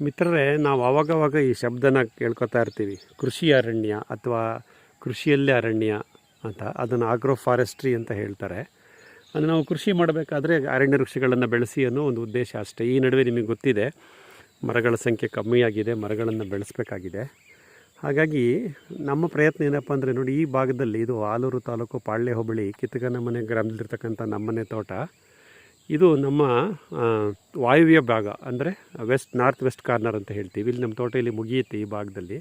ಮಿತ್ರರೇ, ನಾವು ಆವಾಗವಾಗ ಈ ಶಬ್ದನ ಕೇಳ್ಕೊತಾ ಇರ್ತೀವಿ, ಕೃಷಿ ಅರಣ್ಯ ಅಥವಾ ಕೃಷಿಯಲ್ಲೇ ಅರಣ್ಯ ಅಂತ. ಅದನ್ನು ಆಗ್ರೋ ಫಾರೆಸ್ಟ್ರಿ ಅಂತ ಹೇಳ್ತಾರೆ. ಅದು ನಾವು ಕೃಷಿ ಮಾಡಬೇಕಾದ್ರೆ ಅರಣ್ಯ ವೃಕ್ಷಗಳನ್ನು ಬೆಳೆಸಿ ಅನ್ನೋ ಒಂದು ಉದ್ದೇಶ ಅಷ್ಟೇ. ಈ ನಡುವೆ ನಿಮಗೆ ಗೊತ್ತಿದೆ, ಮರಗಳ ಸಂಖ್ಯೆ ಕಮ್ಮಿಯಾಗಿದೆ, ಮರಗಳನ್ನು ಬೆಳೆಸಬೇಕಾಗಿದೆ. ಹಾಗಾಗಿ ನಮ್ಮ ಪ್ರಯತ್ನ ಏನಪ್ಪ ಅಂದರೆ, ನೋಡಿ, ಈ ಭಾಗದಲ್ಲಿ ಇದು ಆಲೂರು ತಾಲೂಕು ಪಾಳ್ಯ ಹೋಬಳಿ ಕಿತ್ತಕನಮನೆ ಗ್ರಾಮದಲ್ಲಿರ್ತಕ್ಕಂಥ ನಮ್ಮನೆ ತೋಟ. ಇದು ನಮ್ಮ ವಾಯುವ್ಯ ಭಾಗ, ಅಂದರೆ ನಾರ್ತ್ ವೆಸ್ಟ್ ಕಾರ್ನರ್ ಅಂತ ಹೇಳ್ತೀವಿ. ಇಲ್ಲಿ ನಮ್ಮ ತೋಟ ಇಲ್ಲಿ ಮುಗಿಯುತ್ತೆ ಈ ಭಾಗದಲ್ಲಿ.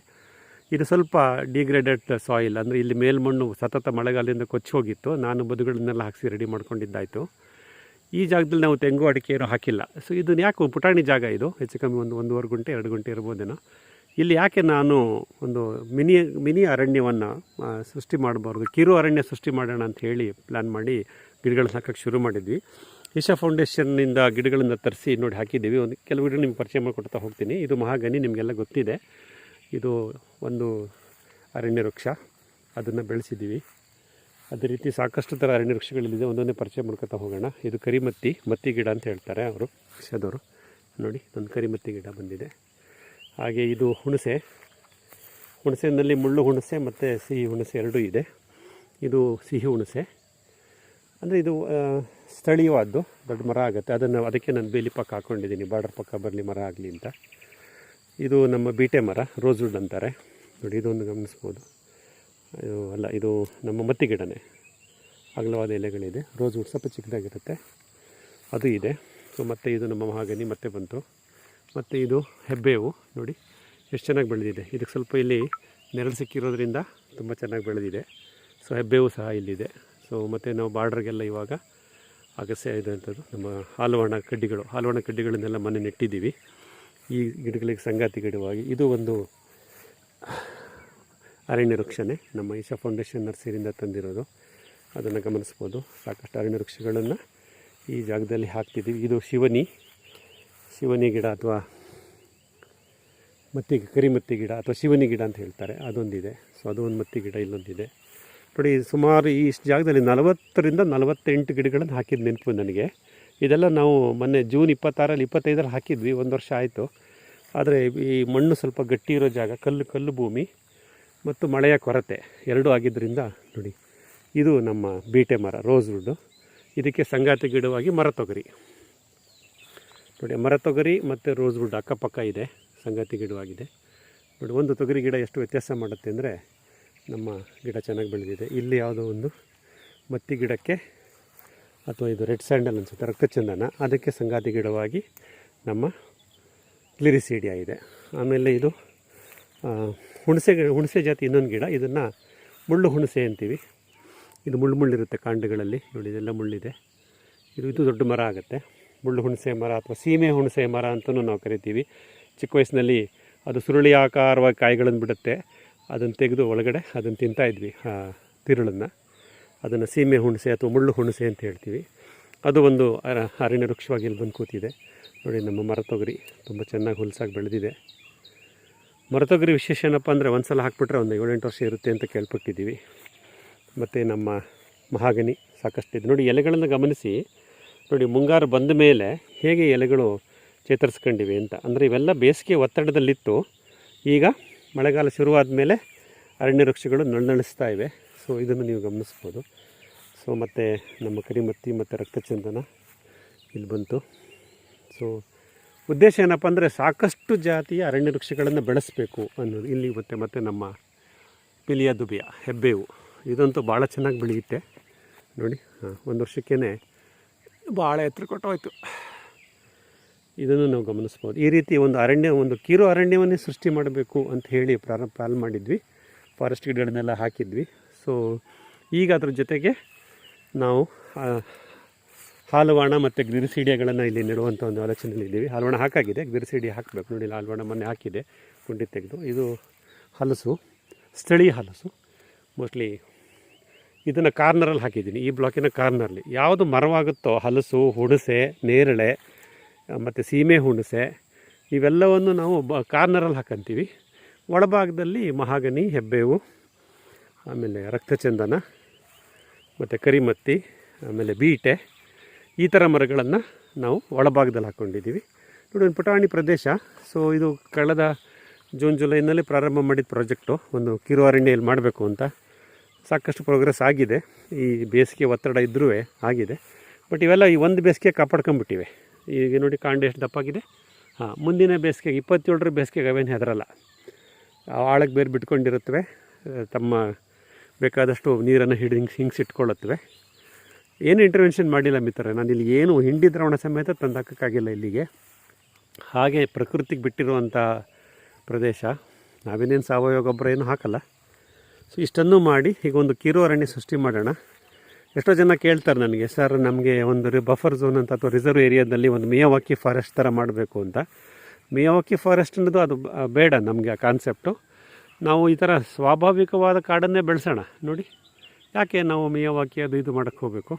ಇದು ಸ್ವಲ್ಪ ಡಿಗ್ರೇಡೆಡ್ ಸಾಯಿಲ್, ಅಂದರೆ ಇಲ್ಲಿ ಮೇಲ್ಮಣ್ಣು ಸತತ ಮಳೆಗಾಲದಿಂದ ಕೊಚ್ಚಿ ಹೋಗಿತ್ತು. ನಾನು ಬದುಗಳನ್ನೆಲ್ಲ ಹಾಕಿಸಿ ರೆಡಿ ಮಾಡ್ಕೊಂಡಿದ್ದಾಯಿತು. ಈ ಜಾಗದಲ್ಲಿ ನಾವು ತೆಂಗು ಅಡಿಕೆ ಏನೂ ಹಾಕಿಲ್ಲ. ಸೊ ಇದನ್ನು ಯಾಕೆ ಪುಟಾಣಿ ಜಾಗ ಇದು, ಹೆಚ್ಚು ಕಮ್ಮಿ 1.5 ಗುಂಟೆ 2 ಗುಂಟೆ ಇರ್ಬೋದೇನೋ. ಇಲ್ಲಿ ಯಾಕೆ ನಾನು ಒಂದು ಮಿನಿ ಅರಣ್ಯವನ್ನು ಸೃಷ್ಟಿ ಮಾಡಬಾರ್ದು, ಕಿರು ಅರಣ್ಯ ಸೃಷ್ಟಿ ಮಾಡೋಣ ಅಂತ ಹೇಳಿ ಪ್ಲ್ಯಾನ್ ಮಾಡಿ ಗಿಡಗಳನ್ನ ಹಾಕೋಕ್ಕೆ ಶುರು ಮಾಡಿದ್ವಿ. ಈಶಾ ಫೌಂಡೇಶನ್ನಿಂದ ಗಿಡಗಳನ್ನು ತರಿಸಿ ನೋಡಿ ಹಾಕಿದ್ದೀವಿ. ಕೆಲವು ಗಿಡ ನಿಮ್ಗೆ ಪರಿಚಯ ಮಾಡಿಕೊಡ್ತಾ ಹೋಗ್ತೀನಿ. ಇದು ಮಹಾಗನಿ, ನಿಮಗೆಲ್ಲ ಗೊತ್ತಿದೆ. ಇದು ಒಂದು ಅರಣ್ಯ ವೃಕ್ಷ, ಅದನ್ನು ಬೆಳೆಸಿದ್ದೀವಿ. ಅದೇ ರೀತಿ ಸಾಕಷ್ಟು ಥರ ಅರಣ್ಯ ವೃಕ್ಷಗಳಿದೆ, ಒಂದೊಂದೇ ಪರಿಚಯ ಮಾಡ್ಕೊತಾ ಹೋಗೋಣ. ಇದು ಮತ್ತಿ ಗಿಡ ಅಂತ ಹೇಳ್ತಾರೆ ಅವರು ವಿಷಯದವರು. ನೋಡಿ, ಒಂದು ಕರಿಮತ್ತಿ ಗಿಡ ಬಂದಿದೆ. ಹಾಗೆ ಇದು ಹುಣಸೆನಲ್ಲಿ ಮುಳ್ಳು ಹುಣಸೆ ಮತ್ತು ಸಿಹಿ ಹುಣಸೆ ಎರಡೂ ಇದೆ. ಇದು ಸಿಹಿ ಹುಣಸೆ, ಅಂದರೆ ಇದು ಸ್ಥಳೀಯವಾದ್ದು, ದೊಡ್ಡ ಮರ ಆಗುತ್ತೆ. ಅದಕ್ಕೆ ನಾನು ಬೇಲಿ ಪಕ್ಕ ಹಾಕ್ಕೊಂಡಿದ್ದೀನಿ, ಬಾರ್ಡರ್ ಪಕ್ಕ ಬರಲಿ ಮರ ಆಗಲಿ ಅಂತ. ಇದು ನಮ್ಮ ಬೀಟೆ ಮರ, ರೋಸ್ವುಡ್ ಅಂತಾರೆ. ನೋಡಿ, ಇದೊಂದು ಗಮನಿಸ್ಬೋದು. ಇದು ನಮ್ಮ ಮತ್ತಿ ಗಿಡನೇ, ಅಗಲವಾದ ಎಲೆಗಳಿದೆ. ರೋಸ್ವುಡ್ ಸ್ವಲ್ಪ ಚಿಕ್ಕದಾಗಿರುತ್ತೆ, ಅದು ಇದೆ. ಸೊ ಮತ್ತು ಇದು ನಮ್ಮ ಮಹಾಗನಿ ಮತ್ತೆ ಬಂತು. ಮತ್ತು ಇದು ಹೆಬ್ಬೇವು, ನೋಡಿ ಎಷ್ಟು ಚೆನ್ನಾಗಿ ಬೆಳೆದಿದೆ. ಇದಕ್ಕೆ ಸ್ವಲ್ಪ ಇಲ್ಲಿ ನೆರಳು ಸಿಕ್ಕಿರೋದ್ರಿಂದ ತುಂಬ ಚೆನ್ನಾಗಿ ಬೆಳೆದಿದೆ. ಸೊ ಹೆಬ್ಬೇವು ಸಹ ಇಲ್ಲಿದೆ. ಸೊ ಮತ್ತು ನಾವು ಬಾರ್ಡ್ರಿಗೆಲ್ಲ ಇವಾಗ ಅಗಸೆ ಇದಂಥದ್ದು ನಮ್ಮ ಹಾಲುವಣ ಕಡ್ಡಿಗಳನ್ನೆಲ್ಲ ಮನೆ ನೆಟ್ಟಿದ್ದೀವಿ ಈ ಗಿಡಗಳಿಗೆ ಸಂಗಾತಿ ಗಿಡವಾಗಿ. ಇದು ಒಂದು ಅರಣ್ಯ ವೃಕ್ಷನೇ, ನಮ್ಮ ಈಶಾ ಫೌಂಡೇಶನ್ ನರ್ಸರಿಯಿಂದ ತಂದಿರೋದು. ಅದನ್ನು ಗಮನಿಸ್ಬೋದು. ಸಾಕಷ್ಟು ಅರಣ್ಯ ವೃಕ್ಷಗಳನ್ನು ಈ ಜಾಗದಲ್ಲಿ ಹಾಕ್ತಿದ್ದೀವಿ. ಇದು ಶಿವನಿ ಗಿಡ ಅಥವಾ ಕರಿಮತ್ತಿ ಗಿಡ ಅಥವಾ ಶಿವನಿ ಗಿಡ ಅಂತ ಹೇಳ್ತಾರೆ, ಅದೊಂದಿದೆ. ಸೊ ಅದು ಒಂದು ಮತ್ತಿ ಗಿಡ ಇಲ್ಲೊಂದಿದೆ. ನೋಡಿ, ಸುಮಾರು ಈ ಜಾಗದಲ್ಲಿ 40ರಿಂದ 48 ಗಿಡಗಳನ್ನು ಹಾಕಿದ್ದು ನೆನಪು ನನಗೆ. ಇದೆಲ್ಲ ನಾವು ಮೊನ್ನೆ ಜೂನ್ 26ರಲ್ಲಿ 25ರಲ್ಲಿ ಹಾಕಿದ್ವಿ, 1 ವರ್ಷ ಆಯಿತು. ಆದರೆ ಈ ಮಣ್ಣು ಸ್ವಲ್ಪ ಗಟ್ಟಿ ಇರೋ ಜಾಗ, ಕಲ್ಲು ಭೂಮಿ ಮತ್ತು ಮಳೆಯ ಕೊರತೆ ಎರಡೂ ಆಗಿದ್ದರಿಂದ ನೋಡಿ, ಇದು ನಮ್ಮ ಬೀಟೆ ಮರ, ರೋಸ್ವುಡ್ಡು. ಇದಕ್ಕೆ ಸಂಗಾತಿ ಗಿಡವಾಗಿ ಮರತೊಗರಿ. ನೋಡಿ, ಮರತೊಗರಿ ಮತ್ತು ರೋಸ್ವುಡ್ ಅಕ್ಕಪಕ್ಕ ಇದೆ, ಸಂಗಾತಿ ಗಿಡವಾಗಿದೆ. ನೋಡಿ, ಒಂದು ತೊಗರಿ ಗಿಡ ಎಷ್ಟು ವ್ಯತ್ಯಾಸ ಮಾಡುತ್ತೆ ಅಂದರೆ, ನಮ್ಮ ಗಿಡ ಚೆನ್ನಾಗಿ ಬೆಳೆದಿದೆ. ಇಲ್ಲಿ ಯಾವುದೋ ಒಂದು ಮತ್ತಿ ಗಿಡಕ್ಕೆ, ಅಥವಾ ಇದು ರೆಡ್ ಸ್ಯಾಂಡಲ್ ಅನಿಸುತ್ತೆ, ರಕ್ತಚಂದನ, ಅದಕ್ಕೆ ಸಂಗಾತಿ ಗಿಡವಾಗಿ ನಮ್ಮ ಗ್ಲಿರಿಸೀಡಿಯಾ ಇದೆ. ಆಮೇಲೆ ಇದು ಹುಣಸೆ ಜಾತಿ ಇನ್ನೊಂದು ಗಿಡ, ಇದನ್ನು ಮುಳ್ಳು ಹುಣಸೆ ಅಂತೀವಿ. ಇದು ಮುಳ್ಳಿರುತ್ತೆ ಕಾಂಡಗಳಲ್ಲಿ. ನೋಡಿ, ಇದೆಲ್ಲ ಮುಳ್ಳಿದೆ. ಇದು ದೊಡ್ಡ ಮರ ಆಗುತ್ತೆ. ಮುಳ್ಳು ಹುಣಸೆ ಮರ ಅಥವಾ ಸೀಮೆ ಹುಣಸೆ ಮರ ಅಂತಲೂ ನಾವು ಕರಿತೀವಿ. ಚಿಕ್ಕ ವಯಸ್ಸಿನಲ್ಲಿ ಅದು ಸುರುಳಿ ಆಕಾರವಾಗಿ ಕಾಯಿಗಳನ್ನು ಬಿಡುತ್ತೆ. ಅದನ್ನು ತೆಗೆದು ಒಳಗಡೆ ಅದನ್ನು ತಿಂತಾಯಿದ್ವಿ, ತಿರುಳನ್ನು. ಅದನ್ನು ಸೀಮೆ ಹುಣಸೆ ಅಥವಾ ಮುಳ್ಳು ಹುಣಸೆ ಅಂತ ಹೇಳ್ತೀವಿ. ಅದು ಒಂದು ಅರಣ್ಯ ವೃಕ್ಷವಾಗಿ ಇಲ್ಲಿ ಬಂದು ಕೂತಿದೆ. ನೋಡಿ, ನಮ್ಮ ಮರತೊಗರಿ ತುಂಬ ಚೆನ್ನಾಗಿ ಹುಲ್ಸಾಗಿ ಬೆಳೆದಿದೆ. ಮರತೊಗರಿ ವಿಶೇಷ ಏನಪ್ಪ ಅಂದರೆ, ಒಂದು ಸಲ ಹಾಕ್ಬಿಟ್ರೆ ಒಂದು 7-8 ವರ್ಷ ಇರುತ್ತೆ ಅಂತ ಕೇಳ್ಪಟ್ಟಿದ್ದೀವಿ. ಮತ್ತು ನಮ್ಮ ಮಹಾಗನಿ ಸಾಕಷ್ಟಿದೆ. ನೋಡಿ, ಎಲೆಗಳನ್ನು ಗಮನಿಸಿ. ನೋಡಿ, ಮುಂಗಾರು ಬಂದ ಮೇಲೆ ಹೇಗೆ ಎಲೆಗಳು ಚೇತರಿಸ್ಕೊಂಡಿವೆ ಅಂತ. ಅಂದರೆ ಇವೆಲ್ಲ ಬೇಸಿಗೆ ಒತ್ತಡದಲ್ಲಿತ್ತು. ಈಗ ಮಳೆಗಾಲ ಶುರುವಾದ ಮೇಲೆ ಅರಣ್ಯ ವೃಕ್ಷಗಳು ನಳನಳಿಸ್ತಾ ಇವೆ. ಸೊ ಇದನ್ನು ನೀವು ಗಮನಿಸ್ಬೋದು. ಸೊ ಮತ್ತು ನಮ್ಮ ಕರಿಮತ್ತಿ ಮತ್ತು ರಕ್ತಚಂದನ ಇಲ್ಲಿ ಬಂತು. ಸೊ ಉದ್ದೇಶ ಏನಪ್ಪ ಅಂದರೆ, ಸಾಕಷ್ಟು ಜಾತಿಯ ಅರಣ್ಯ ವೃಕ್ಷಗಳನ್ನು ಬೆಳೆಸಬೇಕು ಅನ್ನೋದು ಇಲ್ಲಿ. ಮತ್ತು ನಮ್ಮ ಪಿಲಿಯಾ ದುಬಿಯಾ, ಹೆಬ್ಬೇವು, ಇದಂತೂ ಭಾಳ ಚೆನ್ನಾಗಿ ಬೆಳೆಯುತ್ತೆ. ನೋಡಿ, 1 ವರ್ಷಕ್ಕೇ ಭಾಳ ಎತ್ತರ ಕೊಟ್ಟೋಯ್ತು. ಇದನ್ನು ನಾವು ಗಮನಿಸ್ಬೋದು. ಈ ರೀತಿ ಒಂದು ಕಿರು ಅರಣ್ಯವನ್ನೇ ಸೃಷ್ಟಿ ಮಾಡಬೇಕು ಅಂತ ಹೇಳಿ ಪ್ರಾರಂಭ ಮಾಡಿದ್ವಿ. ಫಾರೆಸ್ಟ್ ಗಿಡಗಳನ್ನೆಲ್ಲ ಹಾಕಿದ್ವಿ. ಸೊ ಈಗ ಅದ್ರ ಜೊತೆಗೆ ನಾವು ಹಾಲುವಾಣ ಮತ್ತು ಗ್ಲಿರಿಸೀಡಿಯಾಗಳನ್ನು ಇಲ್ಲಿ ನೆಡುವಂಥ ಒಂದು ಆಲೋಚನೆಯಲ್ಲಿದ್ದೀವಿ. ಹಾಲುವಾಣ ಹಾಕಾಗಿದೆ, ಗ್ಲಿರಿಸೀಡಿಯಾ ಹಾಕಬೇಕು. ನೋಡಿ, ಹಾಲುವಾಣ ಮೊನ್ನೆ ಹಾಕಿದೆ, ಗುಂಡಿ ತೆಗೆದು. ಇದು ಹಲಸು, ಸ್ಥಳೀಯ ಹಲಸು. ಮೋಸ್ಟ್ಲಿ ಇದನ್ನು ಕಾರ್ನರಲ್ಲಿ ಹಾಕಿದ್ದೀನಿ, ಈ ಬ್ಲಾಕಿನ ಕಾರ್ನರ್ಲಿ. ಯಾವುದು ಮರವಾಗುತ್ತೋ, ಹಲಸು, ಹುಣಸೆ, ನೇರಳೆ ಮತ್ತು ಸೀಮೆ ಹುಣಸೆ, ಇವೆಲ್ಲವನ್ನು ನಾವು ಕಾರ್ನರಲ್ಲಿ ಹಾಕಂತೀವಿ. ಒಳಭಾಗದಲ್ಲಿ ಮಹಾಗನಿ, ಹೆಬ್ಬೇವು, ಆಮೇಲೆ ರಕ್ತಚಂದನ ಮತ್ತು ಕರಿಮತ್ತಿ, ಆಮೇಲೆ ಬೀಟೆ, ಈ ಥರ ಮರಗಳನ್ನು ನಾವು ಒಳಭಾಗದಲ್ಲಿ ಹಾಕ್ಕೊಂಡಿದ್ದೀವಿ. ನೋಡಿ ಒಂದು ಪುಟಾಣಿ ಪ್ರದೇಶ. ಸೊ ಇದು ಕಳೆದ ಜೂನ್ ಜುಲೈನಲ್ಲಿ ಪ್ರಾರಂಭ ಮಾಡಿದ ಪ್ರಾಜೆಕ್ಟು, ಒಂದು ಕಿರು ಅರಣ್ಯ ಇಲ್ಲಿ ಮಾಡಬೇಕು ಅಂತ. ಸಾಕಷ್ಟು ಪ್ರೋಗ್ರೆಸ್ ಆಗಿದೆ. ಈ ಬೇಸಿಗೆ ಒತ್ತಡ ಇದ್ದರೂ ಆಗಿದೆ. ಬಟ್ ಇವೆಲ್ಲ ಈ ಒಂದು ಬೇಸಿಗೆ ಕಾಪಾಡ್ಕೊಂಬಿಟ್ಟಿವೆ. ಈಗ ನೋಡಿ ಕಾಂಡ ಎಷ್ಟು ದಪ್ಪಾಗಿದೆ. ಮುಂದಿನ ಬೇಸಿಗೆಗೆ 27ರ ಬೇಸಿಗೆಗೆ ಅವೇನು ಹೆದರಲ್ಲ. ಆಳಕ್ಕೆ ಬೇರೆ ಬಿಟ್ಕೊಂಡಿರುತ್ತವೆ, ತಮ್ಮ ಬೇಕಾದಷ್ಟು ನೀರನ್ನು ಹಿಂಗಿಸಿಟ್ಕೊಳ್ಳುತ್ತವೆ. ಏನು ಇಂಟರ್ವೆನ್ಷನ್ ಮಾಡಿಲ್ಲ ಮಿತ್ರರೆ. ನಾನು ಇಲ್ಲಿ ಏನು ಹಿಂಡಿ ದ್ರಾವಣ ಸಮೇತ ತಂದಾಕೋಕ್ಕಾಗಿಲ್ಲ ಇಲ್ಲಿಗೆ. ಹಾಗೆ ಪ್ರಕೃತಿಗೆ ಬಿಟ್ಟಿರುವಂಥ ಪ್ರದೇಶ. ನಾವೇನೇನು ಸಾವಯವ ಗೊಬ್ಬರ ಏನು ಹಾಕಲ್ಲ. ಸೊ ಇಷ್ಟನ್ನು ಮಾಡಿ ಈಗ ಒಂದು ಕಿರು ಅರಣ್ಯ ಸೃಷ್ಟಿ ಮಾಡೋಣ. ಎಷ್ಟೋ ಜನ ಕೇಳ್ತಾರೆ ನನಗೆ, ಸರ್ ನಮಗೆ ಒಂದು ಬಫರ್ ಝೋನ್ ಅಂತ ಅಥವಾ ರಿಸರ್ವ್ ಏರಿಯಾದಲ್ಲಿ ಒಂದು ಮಿಯಾವಾಕಿ ಫಾರೆಸ್ಟ್ ಥರ ಮಾಡಬೇಕು ಅಂತ. ಮಿಯಾವಾಕಿ ಫಾರೆಸ್ಟ್ ಅನ್ನೋದು ಅದು ಬೇಡ ನಮಗೆ ಆ ಕಾನ್ಸೆಪ್ಟು. ನಾವು ಈ ಥರ ಸ್ವಾಭಾವಿಕವಾದ ಕಾಡನ್ನೇ ಬೆಳೆಸೋಣ. ನೋಡಿ, ಯಾಕೆ ನಾವು ಮಿಯಾವಾಕಿ ಅದು ಇದು ಮಾಡೋಕ್ಕೆ ಹೋಗಬೇಕು.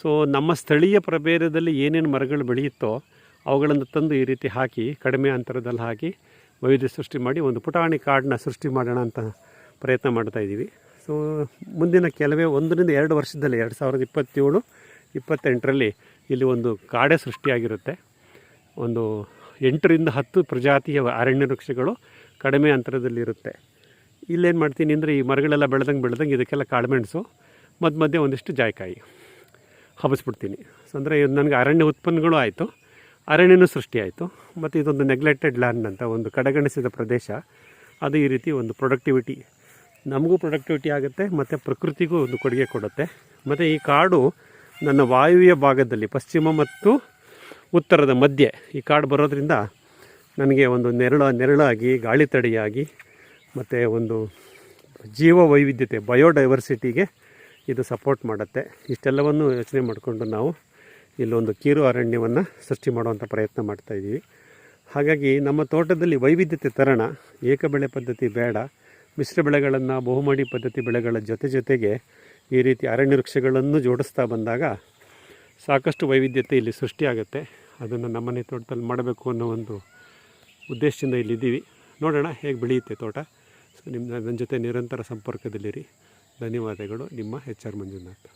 ಸೊ ನಮ್ಮ ಸ್ಥಳೀಯ ಪ್ರಭೇದದಲ್ಲಿ ಏನೇನು ಮರಗಳು ಬೆಳೆಯುತ್ತೋ ಅವುಗಳನ್ನು ತಂದು ಈ ರೀತಿ ಹಾಕಿ, ಕಡಿಮೆ ಅಂತರದಲ್ಲಿ ಹಾಕಿ ವೈವಿಧ್ಯ ಸೃಷ್ಟಿ ಮಾಡಿ ಒಂದು ಪುಟಾಣಿ ಕಾಡನ್ನ ಸೃಷ್ಟಿ ಮಾಡೋಣ ಅಂತ ಪ್ರಯತ್ನ ಮಾಡ್ತಾಯಿದ್ದೀವಿ. ಸೊ ಮುಂದಿನ ಕೆಲವೇ 1 ರಿಂದ 2 ವರ್ಷದಲ್ಲಿ 2027-28ರಲ್ಲಿ ಇಲ್ಲಿ ಒಂದು ಕಾಡೇ ಸೃಷ್ಟಿಯಾಗಿರುತ್ತೆ. ಒಂದು 8 ರಿಂದ 10 ಪ್ರಜಾತಿಯ ಅರಣ್ಯ ವೃಕ್ಷಗಳು ಕಡಿಮೆ ಅಂತರದಲ್ಲಿರುತ್ತೆ. ಇಲ್ಲೇನು ಮಾಡ್ತೀನಿ ಅಂದರೆ, ಈ ಮರಗಳೆಲ್ಲ ಬೆಳೆದಂಗೆ ಇದಕ್ಕೆಲ್ಲ ಕಾಳುಮೆಣಸು, ಮಧ್ಯೆ ಒಂದಿಷ್ಟು ಜಾಯಿಕಾಯಿ ಹಬ್ಬಿಸ್ಬಿಡ್ತೀನಿ. ಸೊ ಅಂದರೆ ನನಗೆ ಅರಣ್ಯ ಉತ್ಪನ್ನಗಳು ಆಯಿತು, ಅರಣ್ಯನೂ ಸೃಷ್ಟಿಯಾಯಿತು. ಮತ್ತು ಇದೊಂದು ನೆಗ್ಲೆಕ್ಟೆಡ್ ಲ್ಯಾಂಡ್ ಅಂತ, ಒಂದು ಕಡೆಗಣಿಸಿದ ಪ್ರದೇಶ. ಅದು ಈ ರೀತಿ ಒಂದು ಪ್ರೊಡಕ್ಟಿವಿಟಿ, ನಮಗೂ ಪ್ರೊಡಕ್ಟಿವಿಟಿ ಆಗುತ್ತೆ ಮತ್ತು ಪ್ರಕೃತಿಗೂ ಒಂದು ಕೊಡುಗೆ ಕೊಡುತ್ತೆ. ಮತ್ತು ಈ ಕಾಡು ನನ್ನ ವಾಯುವ್ಯ ಭಾಗದಲ್ಲಿ, ಪಶ್ಚಿಮ ಮತ್ತು ಉತ್ತರದ ಮಧ್ಯೆ ಈ ಕಾಡು ಬರೋದ್ರಿಂದ ನನಗೆ ಒಂದು ನೆರಳಾಗಿ, ಗಾಳಿ ತಡೆಯಾಗಿ, ಮತ್ತು ಒಂದು ಜೀವ ವೈವಿಧ್ಯತೆ, ಬಯೋಡೈವರ್ಸಿಟಿಗೆ ಇದು ಸಪೋರ್ಟ್ ಮಾಡುತ್ತೆ. ಇಷ್ಟೆಲ್ಲವನ್ನು ಯೋಚನೆ ಮಾಡಿಕೊಂಡು ನಾವು ಇಲ್ಲೊಂದು ಕಿರು ಅರಣ್ಯವನ್ನು ಸೃಷ್ಟಿ ಮಾಡುವಂಥ ಪ್ರಯತ್ನ ಮಾಡ್ತಾಯಿದ್ದೀವಿ. ಹಾಗಾಗಿ ನಮ್ಮ ತೋಟದಲ್ಲಿ ವೈವಿಧ್ಯತೆ ತರೋಣ. ಏಕಬೆಳೆ ಪದ್ಧತಿ ಬೇಡ. ಮಿಶ್ರ ಬೆಳೆಗಳನ್ನು, ಬಹುಮಡಿ ಪದ್ಧತಿ ಬೆಳೆಗಳ ಜೊತೆಗೆ ಈ ರೀತಿ ಅರಣ್ಯ ವೃಕ್ಷಗಳನ್ನು ಜೋಡಿಸ್ತಾ ಬಂದಾಗ ಸಾಕಷ್ಟು ವೈವಿಧ್ಯತೆ ಇಲ್ಲಿ ಸೃಷ್ಟಿಯಾಗುತ್ತೆ. ಅದನ್ನು ನಮ್ಮನೆ ತೋಟದಲ್ಲಿ ಮಾಡಬೇಕು ಅನ್ನೋ ಒಂದು ಉದ್ದೇಶದಿಂದ ಇಲ್ಲಿದ್ದೀವಿ. ನೋಡೋಣ ಹೇಗೆ ಬೆಳೆಯುತ್ತೆ ತೋಟ. ಸೊ ನನ್ನ ಜೊತೆ ನಿರಂತರ ಸಂಪರ್ಕದಲ್ಲಿರಿ. ಧನ್ಯವಾದಗಳು. ನಿಮ್ಮ HR ಮಂಜುನಾಥ್.